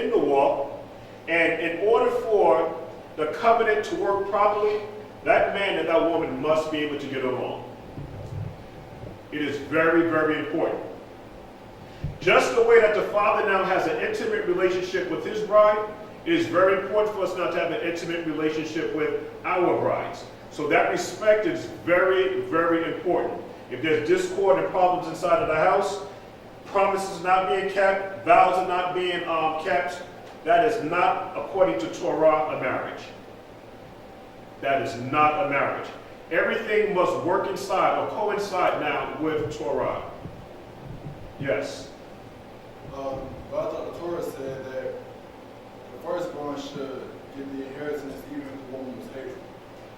in the walk, and in order for the covenant to work properly, that man and that woman must be able to get along. It is very, very important. Just the way that the father now has an intimate relationship with his bride, it is very important for us now to have an intimate relationship with our brides. So that respect is very, very important. If there's discord and problems inside of the house, promises not being kept, vows are not being kept, that is not, according to Torah, a marriage. That is not a marriage. Everything must work inside or coincide now with Torah. Yes? But I thought the Torah said that the firstborn should get the inheritance even if the woman was hateful.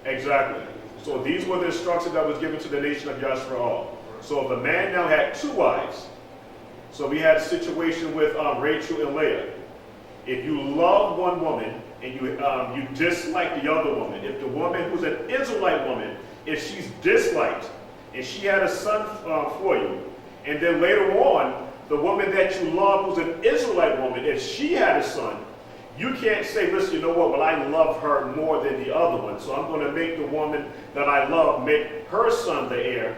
Exactly. So these were the instructions that was given to the nation of Yashra'al. So if a man now had two wives, so we had a situation with Rachel and Leah. If you love one woman and you dislike the other woman, if the woman who's an Israelite woman, if she's disliked and she had a son for you, and then later on, the woman that you love who's an Israelite woman, if she had a son, you can't say, listen, you know what, well, I love her more than the other one, so I'm going to make the woman that I love make her son the heir.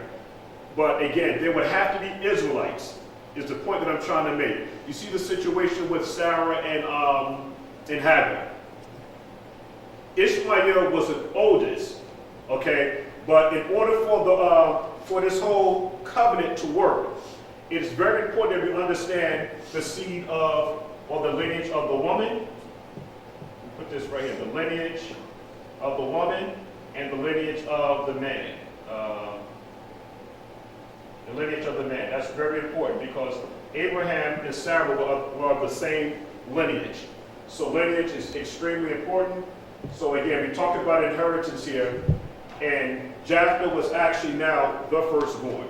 But again, there would have to be Israelites, is the point that I'm trying to make. You see the situation with Sarah and Hagar. Ishmael was the oldest, okay? But in order for this whole covenant to work, it is very important that we understand the seed of, or the lineage of the woman. We put this right here, the lineage of the woman and the lineage of the man. The lineage of the man. That's very important because Abraham and Sarah were of the same lineage. So lineage is extremely important. So again, we talked about inheritance here, and Japheth was actually now the firstborn.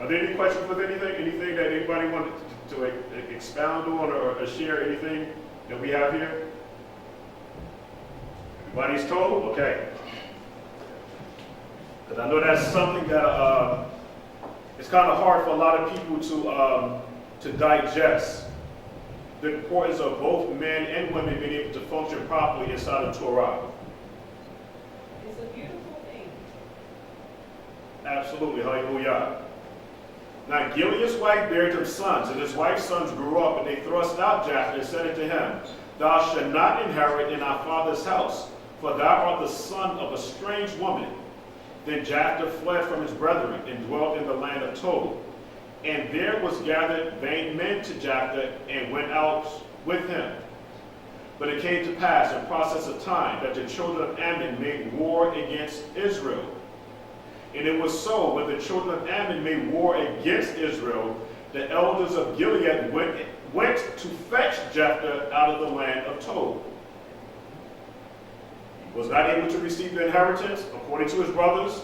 Are there any questions with anything? Anything that anybody wanted to expound on or share? Anything that we have here? Everybody's told? Okay. Because I know that's something that it's kind of hard for a lot of people to digest. The importance of both men and women being able to function properly inside of Torah. It's a beautiful thing. Absolutely. Hallelujah. Now Gilead's wife bare him sons, and his wife's sons grew up, and they thrust out Japheth and said unto him, Thou shalt not inherit in our father's house, for thou art the son of a strange woman. Then Japheth fled from his brethren and dwelt in the land of Tob. And there was gathered vain men to Japheth and went out with him. But it came to pass in process of time that the children of Ammon made war against Israel. And it was so, when the children of Ammon made war against Israel, the elders of Gilead went to fetch Japheth out of the land of Tob. He was not able to receive the inheritance, according to his brothers.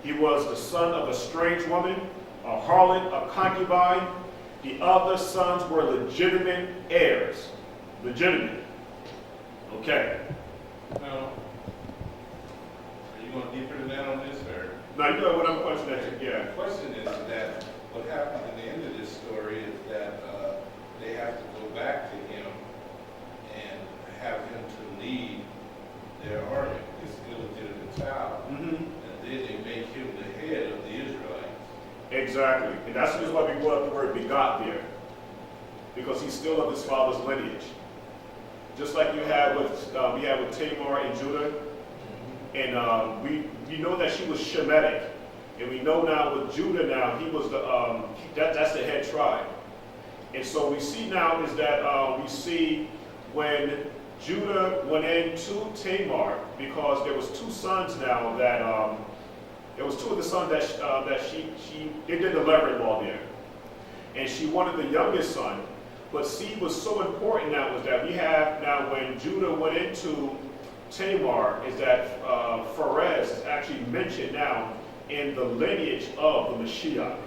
He was the son of a strange woman, a harlot, a concubine. The other sons were legitimate heirs. Legitimate. Okay. Now, are you going deeper than that on this, or? Now, you know what I'm questioning. Yeah. The question is that what happens in the end of this story is that they have to go back to him and have him to lead their army, this illegitimate child, and then they make him the head of the Israelites. Exactly. And that's just why we brought up the word begot there. Because he's still of his father's lineage. Just like you had with Tamar and Judah. And we know that she was Shemitic. And we know now with Judah now, he was that's the head tribe. And so we see now is that we see when Judah went into Tamar, because there was two sons now that there was two of the sons that she they did the levirate law there, and she wanted the youngest son. But seed was so important now was that we have now when Judah went into Tamar is that Perez is actually mentioned now in the lineage of the Mashiyach,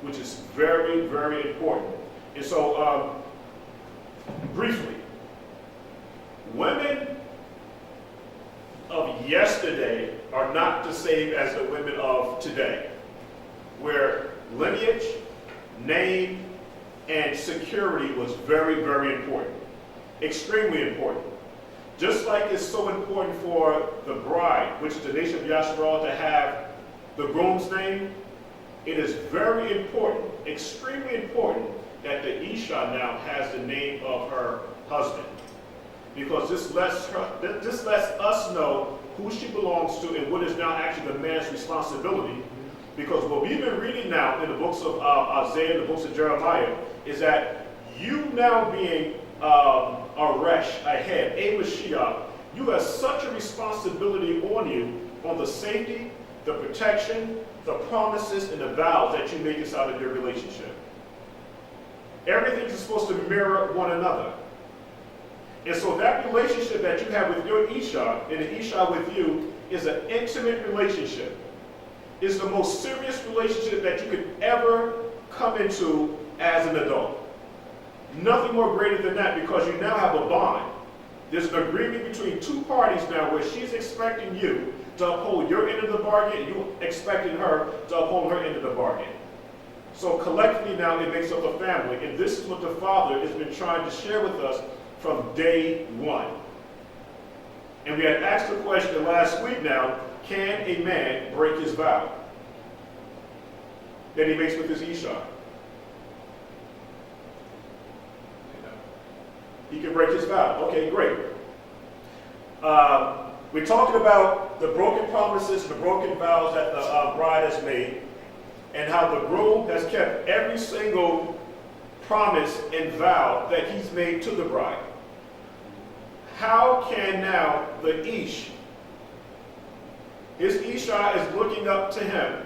which is very, very important. And so briefly, women of yesterday are not the same as the women of today, where lineage, name, and security was very, very important. Extremely important. Just like it's so important for the bride, which is the nation of Yashra'al, to have the groom's name, it is very important, extremely important, that the Isha now has the name of her husband. Because this lets us know who she belongs to and what is now actually the man's responsibility. Because what we've been reading now in the books of Isaiah and the books of Jeremiah is that you now being a resh, a head, a Mashiyach, you have such a responsibility on you on the safety, the protection, the promises, and the vows that you make inside of your relationship. Everything is supposed to mirror one another. And so that relationship that you have with your Isha and the Isha with you is an intimate relationship. It's the most serious relationship that you could ever come into as an adult. Nothing more greater than that, because you now have a bond. There's an agreement between two parties now where she's expecting you to uphold your end of the bargain and you're expecting her to uphold her end of the bargain. So collectively now it makes up a family, and this is what the Father has been trying to share with us from day one. And we had asked the question last week now, can a man break his vow that he makes with his Isha? He can break his vow. Okay, great. We're talking about the broken promises, the broken vows that the bride has made, and how the groom has kept every single promise and vow that he's made to the bride. How can now the Ish, his Isha is looking up to him,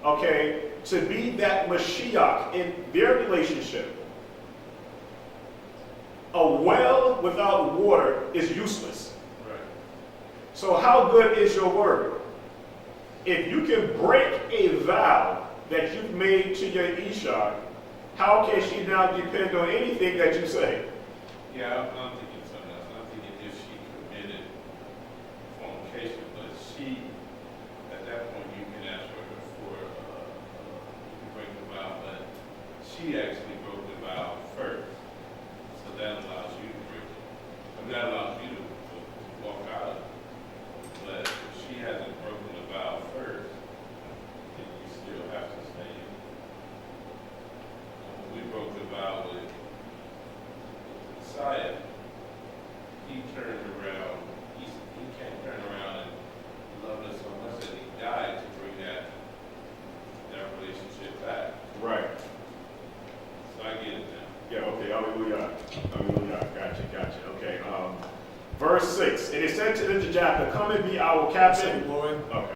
okay, to be that Mashiyach in their relationship. A well without water is useless. Right. So how good is your word? If you can break a vow that you've made to your Isha, how can she now depend on anything that you say? Yeah, I'm thinking something else. I'm thinking if she committed fornication, but she, at that point, you can ask her for, you can break the vow, but she actually broke the vow first. So that allows you to break it. And that allows you to walk out of it. But if she hasn't broken the vow first, then you still have to stay in it. When we broke the vow with Messiah, he turned around, he can't turn around and love us so much that he died to bring that relationship back. Right. So I get it now. Yeah, okay, hallelujah. Hallelujah. Gotcha. Okay. Verse 6. And he said to the Japheth, come and be our captain. Lord. Okay.